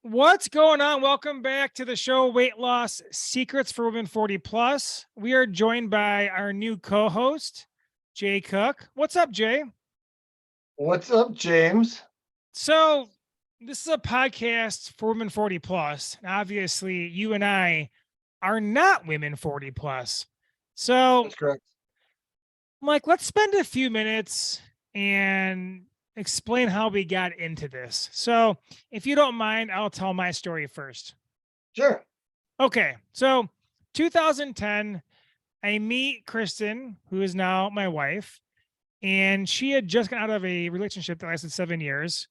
What's going on? Welcome back to the show Weight Loss Secrets for Women 40 Plus. We are joined by our new co-host, Jay Cook. What's up, Jay? What's up, James? So, this is a podcast for women 40 plus. And obviously, you and I are not women 40 plus. So, That's correct. I'm like, let's spend a few minutes and explain how we got into this. So, if you don't mind, I'll tell my story first. Sure. Okay, so 2010, I meet Kristen, who is now my wife, and she had just gotten out of a relationship that lasted 7 years.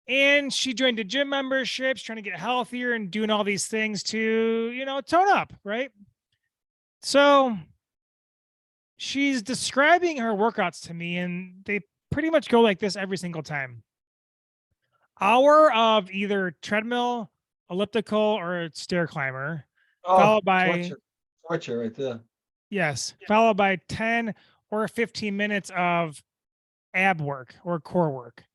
And she joined a gym membership, trying to get healthier and doing all these things to, tone up, right? So she's describing her workouts to me, and they pretty much go like this every single time. Hour of either treadmill, elliptical, or stair climber, Oh, followed by torture right there. Yes, followed by 10 or 15 minutes of ab work or core work.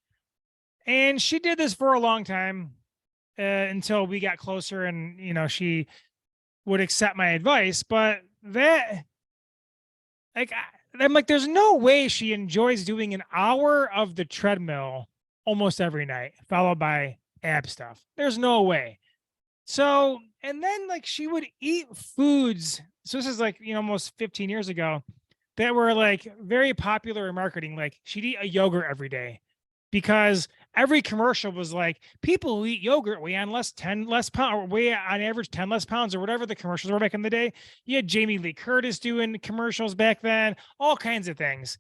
And she did this for a long time until we got closer and, she would accept my advice. But I'm like, there's no way she enjoys doing an hour of the treadmill almost every night, followed by ab stuff. There's no way. So, and then like she would eat foods. So this is like, almost 15 years ago that were like very popular in marketing. Like she'd eat a yogurt every day because every commercial was like people who eat yogurt weigh on less pound or weigh on average 10 less pounds or whatever the commercials were back in the day. You had Jamie Lee Curtis doing commercials back then, all kinds of things.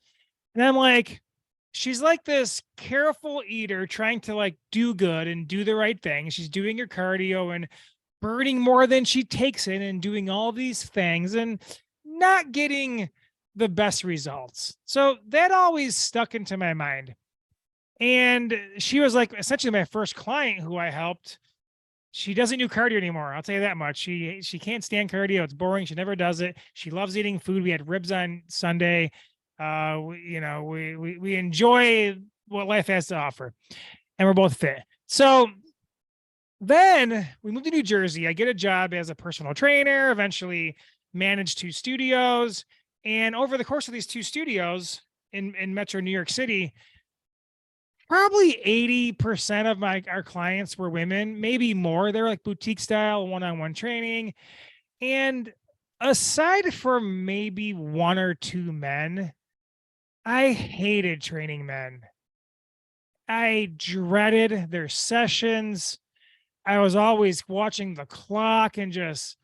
And I'm like, she's like this careful eater trying to like do good and do the right thing. She's doing her cardio and burning more than she takes in and doing all these things and not getting the best results. So that always stuck into my mind. And she was like essentially my first client who I helped. She doesn't do cardio anymore. I'll tell you that much. She can't stand cardio. It's boring. She never does it. She loves eating food. We had ribs on Sunday. We enjoy what life has to offer, and we're both fit. So then we moved to New Jersey. I get a job as a personal trainer, eventually managed two studios. And over the course of these two studios in Metro New York City, probably 80% of our clients were women, maybe more. They were like boutique style, one-on-one training. And aside from maybe one or two men, I hated training men. I dreaded their sessions. I was always watching the clock and just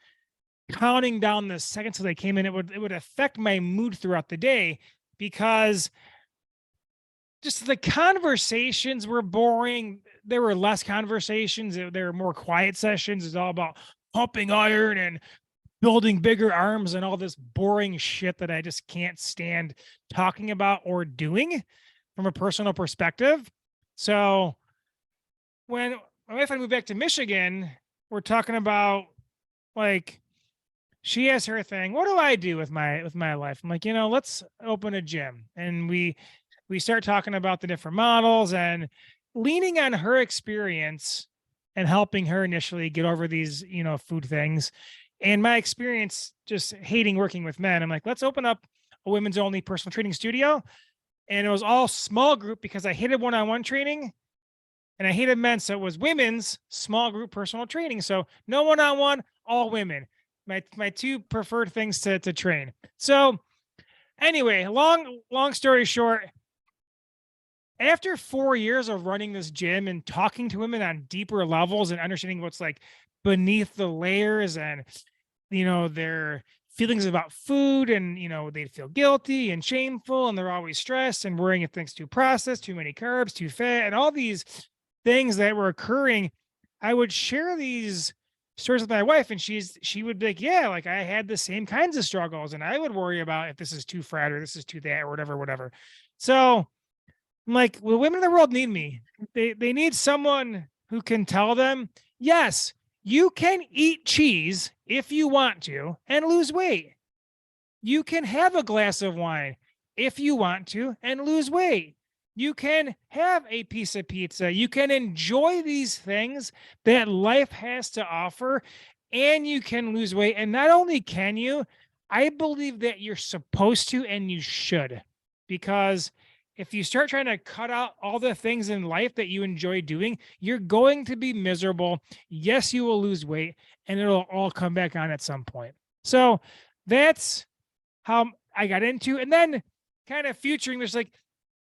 counting down the seconds till they came in. It would affect my mood throughout the day because just the conversations were boring. There were less conversations. There were more quiet sessions. It's all about pumping iron and building bigger arms and all this boring shit that I just can't stand talking about or doing from a personal perspective. So when my wife and I moved back to Michigan, we're talking about like she has her thing. What do I do with my life? I'm like, let's open a gym. And we start talking about the different models and leaning on her experience and helping her initially get over these, food things. And my experience just hating working with men. I'm like, let's open up a women's only personal training studio. And it was all small group because I hated one-on-one training and I hated men. So it was women's small group personal training. So no one-on-one, all women. My two preferred things to train. So anyway, long story short, after 4 years of running this gym and talking to women on deeper levels and understanding what's like beneath the layers and their feelings about food and they feel guilty and shameful and they're always stressed and worrying if things too processed, too many carbs, too fat, and all these things that were occurring, I would share these stories with my wife and she would be like, yeah, like I had the same kinds of struggles and I would worry about if this is too fat or this is too that or whatever. So I'm like, well, women in the world need me. They need someone who can tell them, yes, you can eat cheese if you want to and lose weight. You can have a glass of wine if you want to and lose weight. You can have a piece of pizza. You can enjoy these things that life has to offer, and you can lose weight. And not only can you, I believe that you're supposed to and you should. Because if you start trying to cut out all the things in life that you enjoy doing, you're going to be miserable. Yes, you will lose weight, and it'll all come back on at some point. So that's how I got into, and then kind of futuring this, like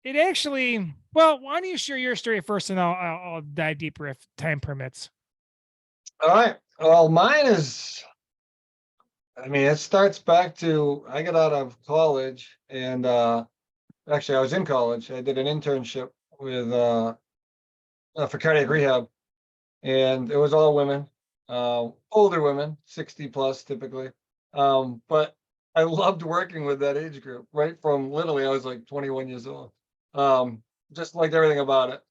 it actually. Well, why don't you share your story first, and I'll dive deeper if time permits. All right. Well, mine is, I mean, it starts back to I got out of college and actually I was in college. I did an internship with for cardiac rehab, and it was all women, older women, 60 plus typically. But I loved working with that age group, right from literally I was like 21 years old. Um, just liked everything about it.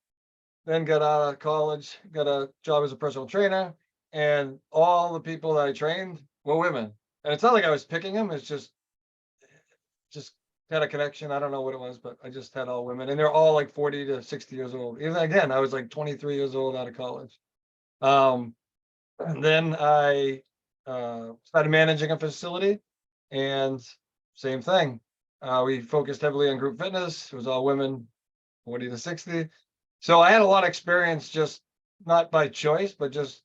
Then got out of college, got a job as a personal trainer, and all the people that I trained were women. And it's not like I was picking them, it's just had a connection. I don't know what it was, but I just had all women, and they're all like 40 to 60 years old. Even again, I was like 23 years old out of college. Um, and then I started managing a facility, and same thing. We focused heavily on group fitness. It was all women, 40 to 60. So I had a lot of experience, just not by choice, but just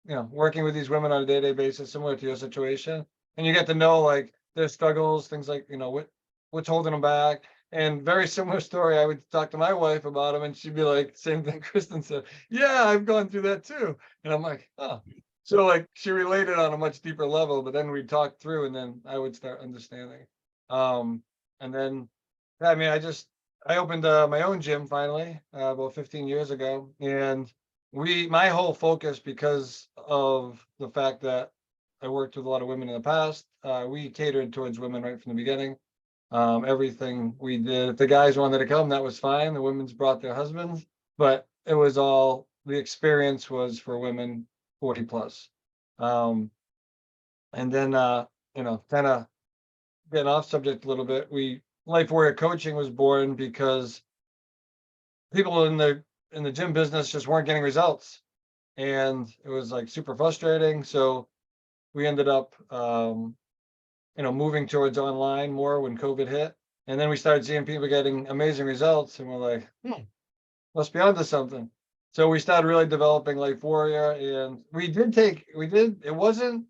working with these women on a day-to-day basis, similar to your situation. And you get to know like their struggles, things like what's holding them back. And very similar story. I would talk to my wife about them, and she'd be like, same thing Kristen said. Yeah, I've gone through that too. And I'm like, oh. So like she related on a much deeper level, but then we'd talk through, and then I would start understanding. And then I mean, I opened my own gym finally about 15 years ago, and my whole focus, because of the fact that I worked with a lot of women in the past, we catered towards women right from the beginning. Everything we did, if the guys wanted to come, that was fine. The women's brought their husbands, but it was all the experience was for women 40 plus. Um, and then kind of getting off subject a little bit, Life Warrior Coaching was born because people in the gym business just weren't getting results, and it was like super frustrating. So we ended up moving towards online more when COVID hit, and then we started seeing people getting amazing results, and we're like, must be onto something. So we started really developing Life Warrior, and it wasn't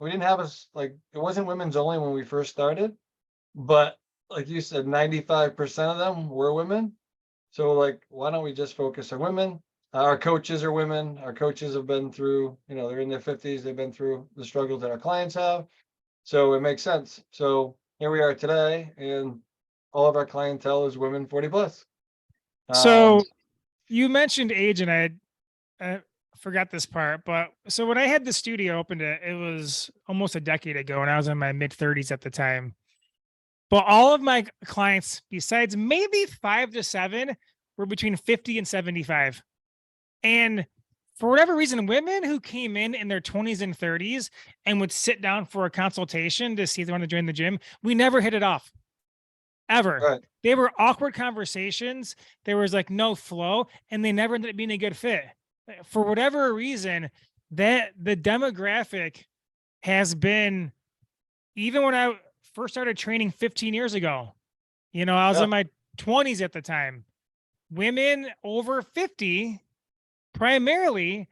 we didn't have it wasn't women's only when we first started, but like you said, 95% of them were women. So like, why don't we just focus on women? Our coaches are women. Our coaches have been through, they're in their 50s. They've been through the struggles that our clients have. So it makes sense. So here we are today, and all of our clientele is women 40 plus. So you mentioned age, and I forgot this part, but so when I had the studio opened, it was almost a decade ago, and I was in my mid 30s at the time. But all of my clients, besides maybe 5 to 7, were between 50 and 75. And for whatever reason, women who came in their 20s and 30s and would sit down for a consultation to see if they want to join the gym, we never hit it off. Ever. Right. They were awkward conversations. There was like no flow, and they never ended up being a good fit. For whatever reason, that the demographic has been, even when I first started training 15 years ago, I was in my 20s at the time. Women over 50, primarily,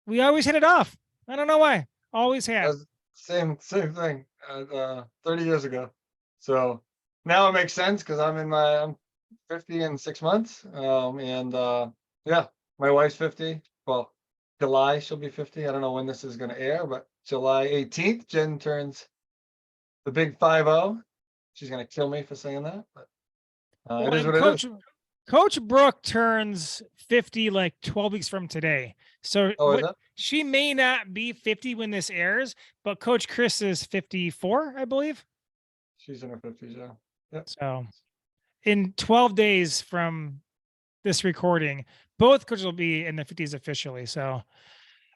we always hit it off. I don't know why. Always have. Same thing 30 years ago. So now it makes sense because I'm 50 in 6 months. Yeah, my wife's 50. Well, July she'll be 50. I don't know when this is going to air, but July 18th, Jen turns the big 50. She's going to kill me for saying that, but it is what it is. Coach Brooke turns 50 like 12 weeks from today. So she may not be 50 when this airs, but Coach Chris is 54, I believe. She's in her 50s, yeah. Yep. So in 12 days from this recording, both coaches will be in the 50s officially. So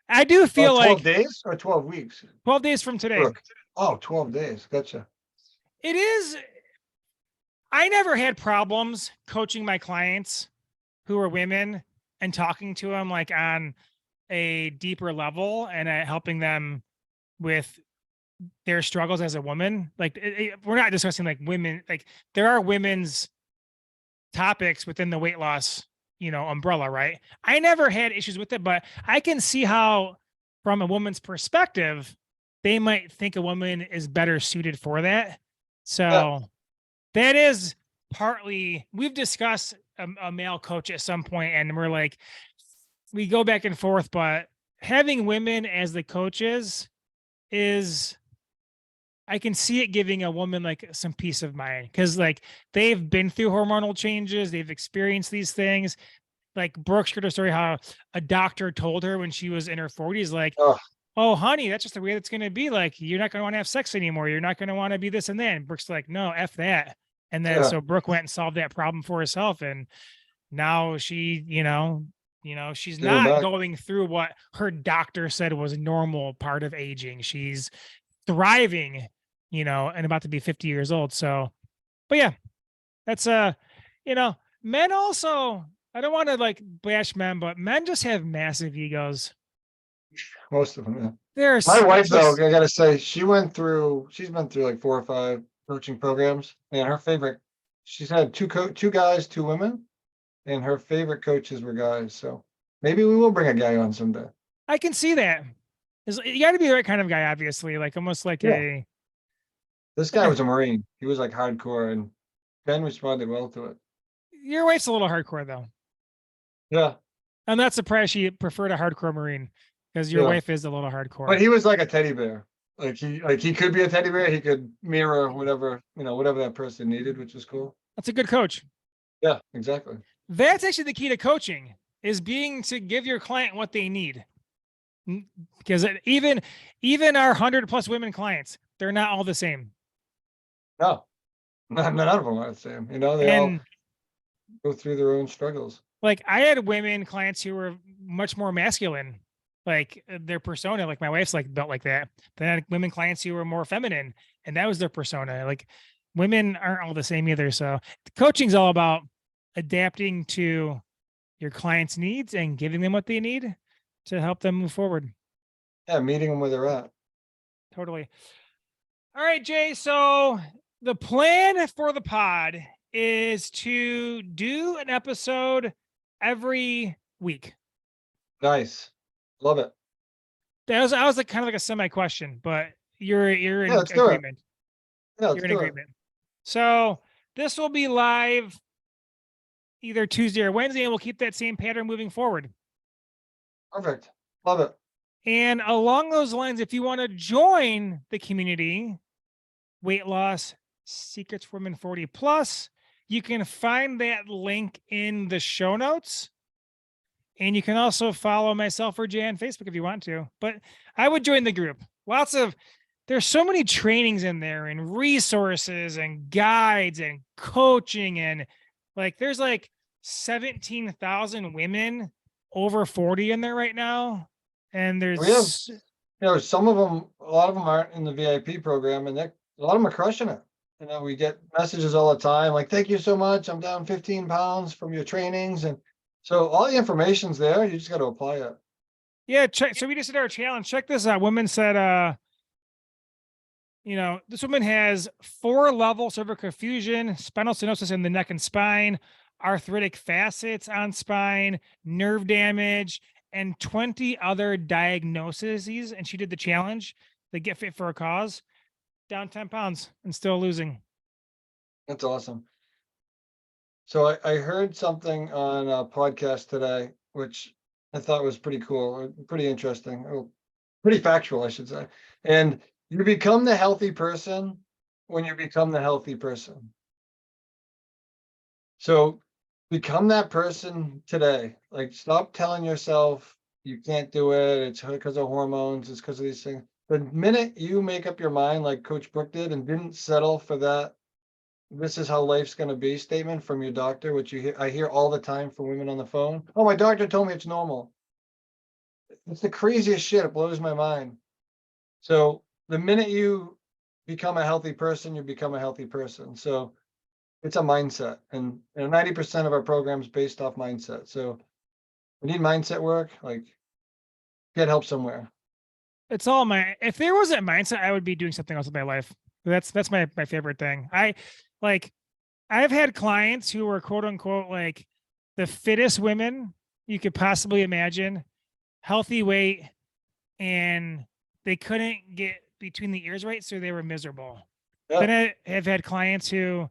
I do feel 12 days or 12 weeks? 12 days from today. Brooke. Oh, 12 days. Gotcha. It is. I never had problems coaching my clients who are women and talking to them like on a deeper level and helping them with their struggles as a woman. Like we're not discussing like women, like there are women's topics within the weight loss, umbrella, right? I never had issues with it, but I can see how from a woman's perspective, they might think a woman is better suited for that. Yeah, So that is partly we've discussed a male coach at some point, and we're like, we go back and forth, but having women as the coaches is I can see it giving a woman like some peace of mind because like they've been through hormonal changes, they've experienced these things. Like Brooke shared a story how a doctor told her when she was in her 40s, like, oh, oh, honey, that's just the way it's going to be. Like, you're not going to want to have sex anymore. You're not going to want to be this and that. And Brooke's like, no, F that. And then yeah, so Brooke went and solved that problem for herself. And now she, she's giving not back. going through what her doctor said was a normal part of aging. She's thriving, and about to be 50 years old. So, but yeah, that's men also, I don't want to like bash men, but men just have massive egos. Most of them, yeah. My There's wife, though, just I gotta say, she's been through like 4 or 5 coaching programs, and her favorite, she's had two guys, 2 women, and her favorite coaches were guys. So maybe we will bring a guy on someday. I can see that. You got to be the right kind of guy, obviously, like almost like Yeah, a this guy was a Marine. He was like hardcore, and Ben responded well to it. your wife's a little hardcore though. Yeah, I'm not surprised she preferred a hardcore Marine because your yeah. wife is a little But hardcore. he was like a teddy bear. Like he could be a teddy bear. He could mirror whatever, whatever that person needed, which was cool. That's a good coach. Yeah, exactly. That's actually the key to coaching is being to give your client what they need. Because even our 100+ women clients, they're not all the same. No, none of them are the same. They all And go through their own struggles. like I had women clients who were much more masculine, like their persona, like my wife's like built like that. Then I had women clients who were more feminine, and that was their persona. Like women aren't all the same either. So coaching's all about adapting to your client's needs and giving them what they need to help them move forward. Yeah, meeting them where they're at. Totally. All right, Jay. So the plan for the pod is to do an episode every week. Nice. Love it. I was like kind of like a semi question, but you're Yeah, in let's do it. agreement. Yeah, let's You're in do it. agreement. So this will be live either Tuesday or Wednesday, and we'll keep that same pattern moving forward. Perfect. Love it. And along those lines, if you want to join the community, weight loss secrets for women 40 plus, you can find that link in the show notes. And you can also follow myself or Jay on Facebook if you want to. But I would join the group. There's so many trainings in there and resources and guides and coaching. And like, there's like 17,000 women over 40 in there right now. And We have, there's, some of them, a lot of them aren't in the VIP program, and a lot of them are crushing it. We get messages all the time, like, thank you so much. I'm down 15 pounds from your trainings. And so all the information's there. You just got to apply it. yeah, check. So we just did our challenge. Check this out. Women said, this woman has 4-level cervical fusion, spinal stenosis in the neck and spine, arthritic facets on spine, nerve damage, and 20 other diagnoses. And she did the challenge, the Get Fit for a Cause, down 10 pounds and still losing. That's awesome. So I heard something on a podcast today, which I thought was pretty cool, pretty interesting, pretty factual, I should say. And you become the healthy person when you become the healthy person. So become that person today. Like, stop telling yourself you can't do it. It's because of hormones. It's because of these things. The minute you make up your mind, like Coach Brooke did, and didn't settle for that, this is how life's going to be statement from your doctor, which I hear all the time from women on the phone. Oh, my doctor told me it's normal. It's the craziest shit. It blows my mind. So the minute you become a healthy person, you become a healthy person. So it's a mindset, and 90% of our program is based off mindset. So we need mindset work, like get help somewhere. It's all if there wasn't mindset, I would be doing something else with my life. That's my favorite thing. I've had clients who were quote unquote like the fittest women you could possibly imagine, healthy weight, and they couldn't get between the ears right, so they were miserable. Yeah. Then I have had clients who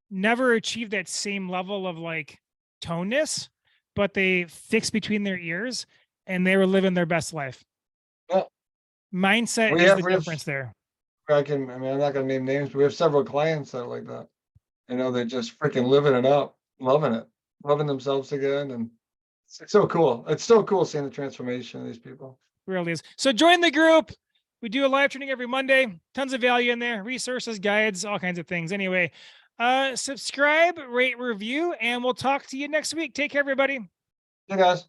never achieved that same level of like toneness, but they fixed between their ears and they were living their best life. Yeah. Mindset We is have- the we have- difference there. I mean, I'm not gonna name names, but we have several clients that are like that. You know, they're just freaking living it up, loving it, loving themselves again, and it's so cool. It's so cool seeing the transformation of these people. Really is. So join the group. We do a live training every Monday. Tons of value in there, resources, guides, all kinds of things. Anyway, subscribe, rate, review, and we'll talk to you next week. Take care, everybody. Hey, guys.